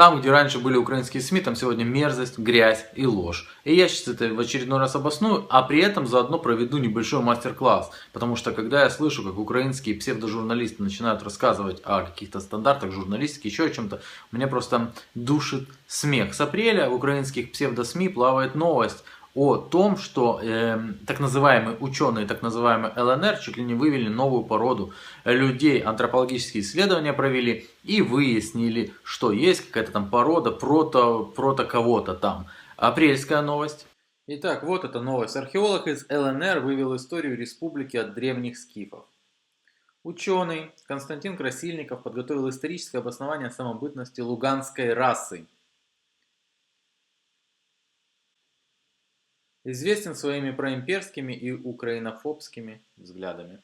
Там, где раньше были украинские СМИ, там сегодня мерзость, грязь и ложь. И я сейчас это в очередной раз обосную, а при этом заодно проведу небольшой мастер-класс. Потому что когда я слышу, как украинские псевдожурналисты начинают рассказывать о каких-то стандартах журналистики, еще о чем-то, меня просто душит смех. С апреля в украинских псевдо-СМИ плавает новость о том, что так называемые ученые, так называемые ЛНР, чуть ли не вывели новую породу людей, антропологические исследования провели и выяснили, что есть какая-то там порода прото кого-то там. Апрельская новость. Итак, вот эта новость. Археолог из ЛНР вывел историю республики от древних скифов. Ученый Константин Красильников подготовил историческое обоснование самобытности луганской расы. Известен своими проимперскими и украинофобскими взглядами.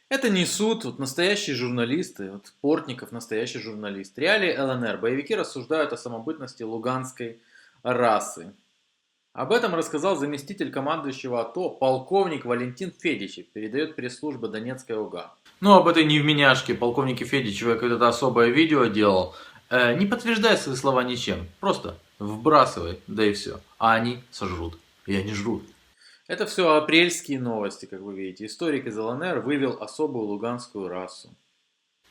Это несут вот настоящие журналисты, вот Портников настоящий журналист. Реалии ЛНР. Боевики рассуждают о самобытности луганской расы. Об этом рассказал заместитель командующего АТО полковник Валентин Федичев, передает пресс-служба Донецкая ОГА. Ну, об этой невменяшке полковнике Федичева я когда-то особое видео делал. Не подтверждай свои слова ничем, просто вбрасывай, да и все. А они сожрут. И они жрут. Это все апрельские новости, как вы видите. Историк из ЛНР вывел особую луганскую расу.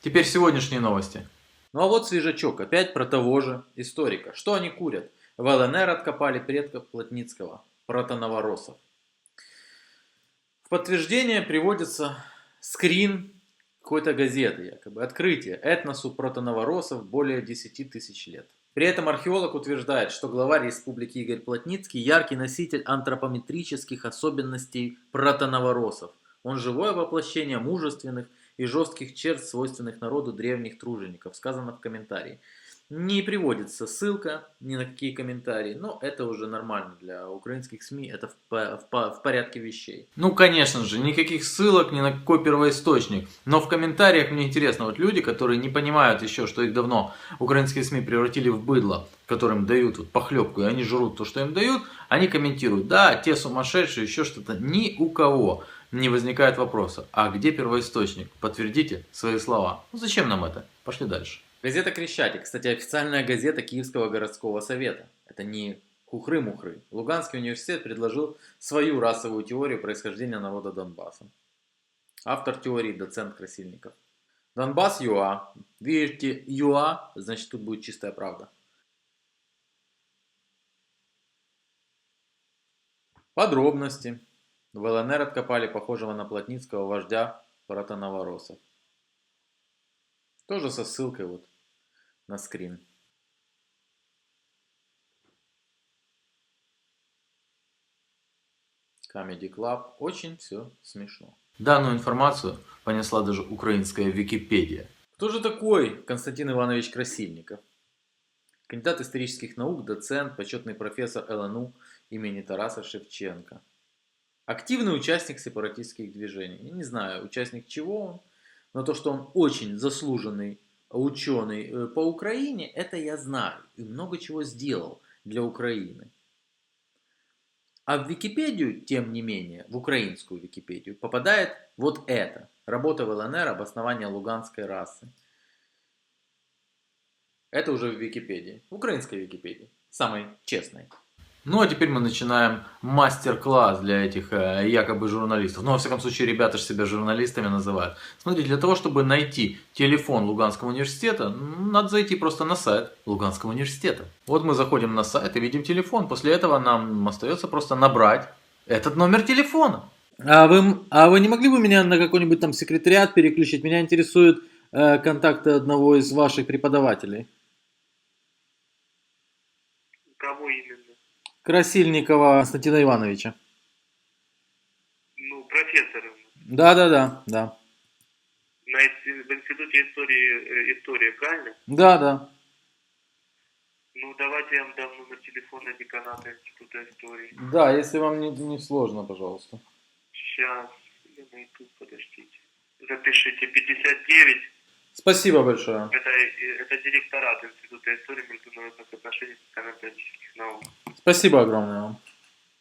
Теперь сегодняшние новости. Ну а вот свежачок, опять про того же историка. Что они курят? В ЛНР откопали предков Плотницкого, протоноворосов. В подтверждение приводится скрин какой-то газеты, якобы. Открытие. Этносу протоноворосов более 10 тысяч лет. При этом археолог утверждает, что глава республики Игорь Плотницкий – яркий носитель антропометрических особенностей протоноворосов. Он живое воплощение мужественных и жестких черт, свойственных народу древних тружеников, сказано в комментарии. Не приводится ссылка ни на какие комментарии, но это уже нормально для украинских СМИ, это в порядке вещей. Ну, конечно же, никаких ссылок ни на какой первоисточник, но в комментариях мне интересно, вот люди, которые не понимают еще, что их давно украинские СМИ превратили в быдло, которым дают вот похлебку, и они жрут то, что им дают, они комментируют, да, те сумасшедшие, еще что-то, ни у кого не возникает вопроса, а где первоисточник? Подтвердите свои слова. Ну, зачем нам это? Пошли дальше. Газета «Крещатик», кстати, официальная газета Киевского городского совета. Это не хухры-мухры. Луганский университет предложил свою расовую теорию происхождения народа Донбасса. Автор теории доцент Красильников. Донбасс ЮА. Видите, ЮА, значит тут будет чистая правда. Подробности. В ЛНР откопали похожего на Плотницкого вождя протоноворосов. Тоже со ссылкой вот на скрин. Comedy Club. Очень все смешно. Данную информацию понесла даже украинская Википедия. Кто же такой Константин Иванович Красильников? Кандидат исторических наук, доцент, почетный профессор ЛНУ имени Тараса Шевченко. Активный участник сепаратистских движений. Я не знаю, участник чего он, но то, что он очень заслуженный ученый по Украине, это я знаю. И много чего сделал для Украины. А в Википедию, тем не менее, в украинскую Википедию, попадает вот это. Работа в ЛНР, обоснование луганской расы. Это уже в Википедии. В украинской Википедии. Самой честной. Ну а теперь мы начинаем мастер-класс для этих якобы журналистов. Ну, во всяком случае, ребята же себя журналистами называют. Смотрите, для того, чтобы найти телефон Луганского университета, надо зайти просто на сайт Луганского университета. Вот мы заходим на сайт и видим телефон. После этого нам остается просто набрать этот номер телефона. А вы не могли бы меня на какой-нибудь там секретариат переключить? Меня интересуют контакты одного из ваших преподавателей. Кого именно? Красильникова Константина Ивановича. Ну, профессора. Да. В институте истории, правильно? Да. Ну, давайте я вам дам номер телефона деканата института истории. Да, если вам не сложно, пожалуйста. Сейчас, я найду, подождите. Запишите, 59. Спасибо большое. Это директорат института истории международных отношений и экономических наук. Спасибо огромное вам.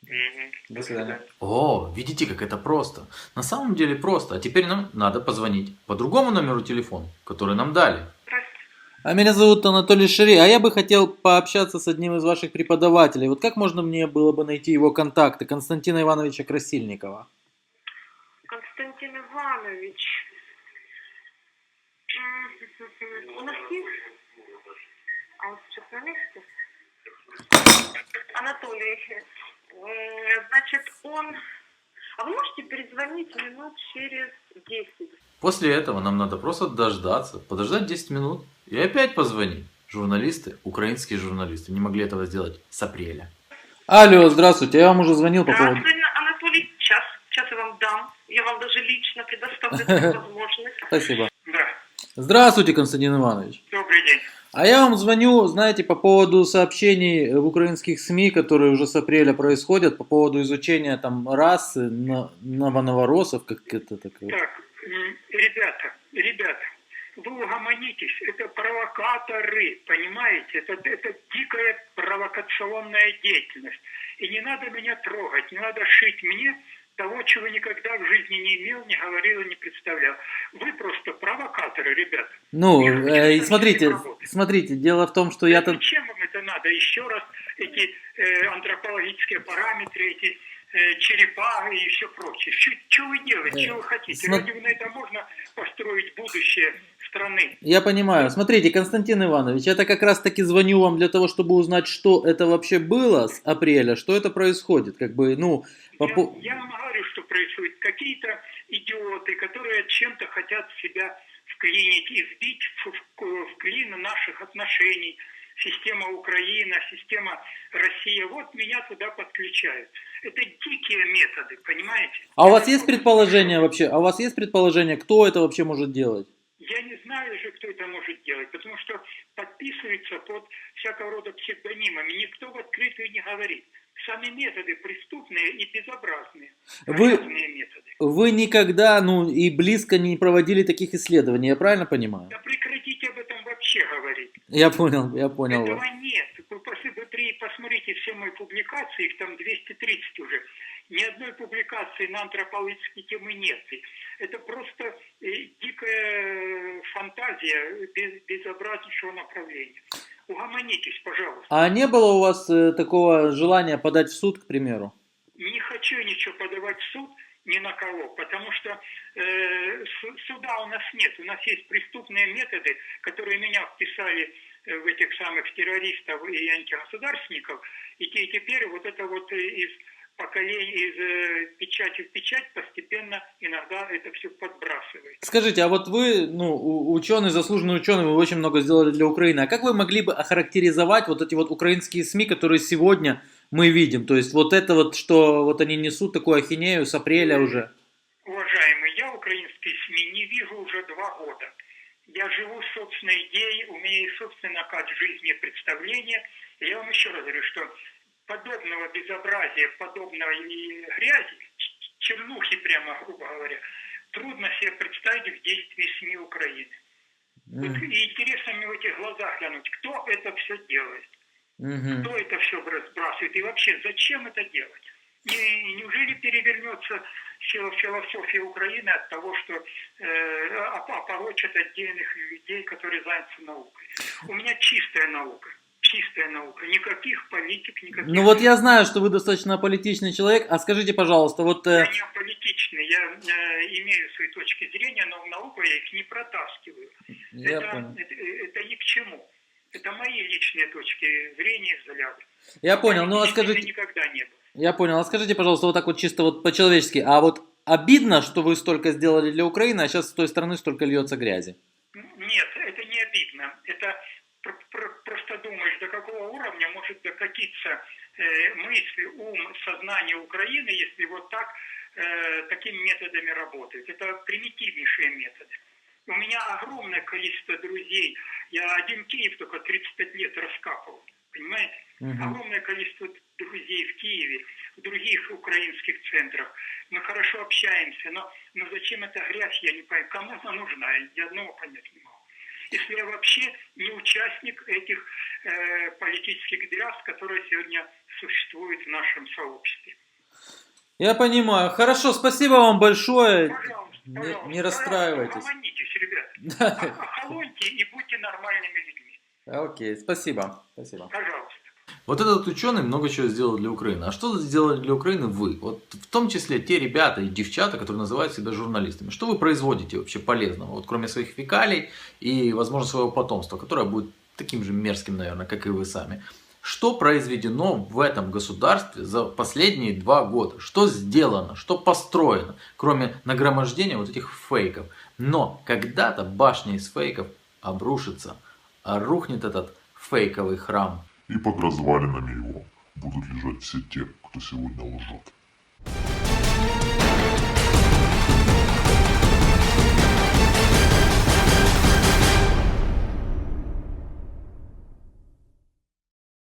Угу. До свидания. О, видите, как это просто. На самом деле просто. А теперь нам надо позвонить по другому номеру телефона, который нам дали. А меня зовут Анатолий Шари, а я бы хотел пообщаться с одним из ваших преподавателей. Вот как можно мне было бы найти его контакты? Константина Ивановича Красильникова. Константин Иванович. У нас есть? А вот сейчас на месте? Анатолий. Значит, он... А вы можете перезвонить минут через 10? После этого нам надо просто дождаться, подождать 10 минут и опять позвонить. Журналисты, украинские журналисты, не могли этого сделать с апреля. Алло, здравствуйте, я вам уже звонил по поводу... Здравствуйте, Анатолий. Сейчас я вам дам. Я вам даже лично предоставлю эту возможность. Спасибо. Да, Здравствуйте, Константин Иванович. добрый день. А я вам звоню, знаете, по поводу сообщений в украинских СМИ, которые уже с апреля происходят, по поводу изучения там расы, новоноворосов, как это такое. Так, ребята, вы угомонитесь, это провокаторы, понимаете? Это дикая провокационная деятельность. И не надо меня трогать, не надо шить мне того, чего никогда в жизни не имел, не говорил и не представлял. Вы просто провокаторы, ребята. Ну, Не хотите и с смотрите, ним работать. смотрите, дело в том, что я-то... Зачем вам это надо? Еще раз эти антропологические параметры, эти черепа и все прочее. Что вы делаете? Что вы хотите? Разве на это можно построить будущее страны? Я понимаю. Смотрите, Константин Иванович, я как раз таки звоню вам для того, чтобы узнать, что это вообще было с апреля, что это происходит. Как бы, ну, Я вам говорю, что происходит. Какие-то идиоты, которые чем-то хотят себя вклинить и сбить в клин наших отношений. Система Украина, система Россия. Вот меня туда подключают. Это дикие методы, понимаете? А у вас есть предположение вообще? А у вас есть предположение, кто это вообще может делать? Я не знаю же, кто это может делать, потому что подписывается под всякого рода псевдонимами. Никто в открытую не говорит. Сами методы преступные и безобразные. Разные методы. Вы никогда, ну, и близко не проводили таких исследований, я правильно понимаю? Да прекратите об этом вообще говорить. Я понял Этого вас. нет. Вы посмотрите все мои публикации, их там 230 уже. Ни одной публикации на антропологические темы нет. Это просто дикая фантазия безобразнейшего направления. Угомонитесь, пожалуйста. А не было у вас такого желания подать в суд, к примеру? Не хочу ничего подавать в суд ни на кого, потому что суда у нас нет. У нас есть преступные методы, которые меня вписали в этих самых террористов и антигосударственников. И теперь вот это вот из поколений, из печати в печать постепенно иногда это все подбрасывает. Скажите, а вот вы, ну, ученый, заслуженный ученый, вы очень много сделали для Украины. А как вы могли бы охарактеризовать вот эти вот украинские СМИ, которые сегодня мы видим? То есть вот это вот, что вот они несут такую ахинею с апреля уже? Уважаемый, я украинские СМИ не вижу уже 2 года. Я живу собственной идеей, у меня есть собственный накат жизни и представления. И я вам еще раз говорю, что подобного безобразия, подобной грязи, чернухи прямо, грубо говоря, трудно себе представить в действии СМИ Украины. Вот, и интересно мне в этих глазах глянуть, кто это все делает, кто это все разбрасывает и вообще зачем это делать. Неужели перевернется философия Украины от того, что опорочат отдельных людей, которые заняты наукой? У меня чистая наука. Чистая наука. Никаких политик, никаких... Ну вот я знаю, что вы достаточно аполитичный человек, а скажите, пожалуйста, вот... Я не аполитичный, я имею свои точки зрения, но в науку я их не протаскиваю. Это ни к чему. Это мои личные точки зрения и взгляды. Я понял, ну а скажите... Никогда не было. Я понял, а скажите, пожалуйста, вот так вот чисто вот по-человечески, а вот обидно, что вы столько сделали для Украины, а сейчас с той стороны столько льется грязи? Нет, это не обидно. Это просто думаешь, до какого уровня может докатиться мысль, ум, сознание Украины, если вот так, такими методами работает. Это примитивнейшие методы. У меня огромное количество друзей. Я один Киев только 35 лет раскапывал. Понимаете? Огромное количество друзей в Киеве, в других украинских центрах. Мы хорошо общаемся, но зачем эта грязь, я не понимаю. Кому она нужна, я одного понять не могу. Если я вообще не участник этих политических дрязг, которые сегодня существуют в нашем сообществе. Я понимаю. Хорошо, спасибо вам большое. Пожалуйста. Пожалуйста, не расстраивайтесь. Угомонитесь, ребят. Да. Охолоньте и будьте нормальными людьми. Окей, спасибо. Спасибо. Пожалуйста. Вот этот ученый много чего сделал для Украины. А что сделали для Украины вы? Вот в том числе те ребята и девчата, которые называют себя журналистами. Что вы производите вообще полезного? Вот кроме своих фекалий и, возможно, своего потомства, которое будет таким же мерзким, наверное, как и вы сами. Что произведено в этом государстве за последние 2 года? Что сделано? Что построено? Кроме нагромождения вот этих фейков. Но когда-то башня из фейков обрушится. А рухнет этот фейковый храм. И под развалинами его будут лежать все те, кто сегодня лжет.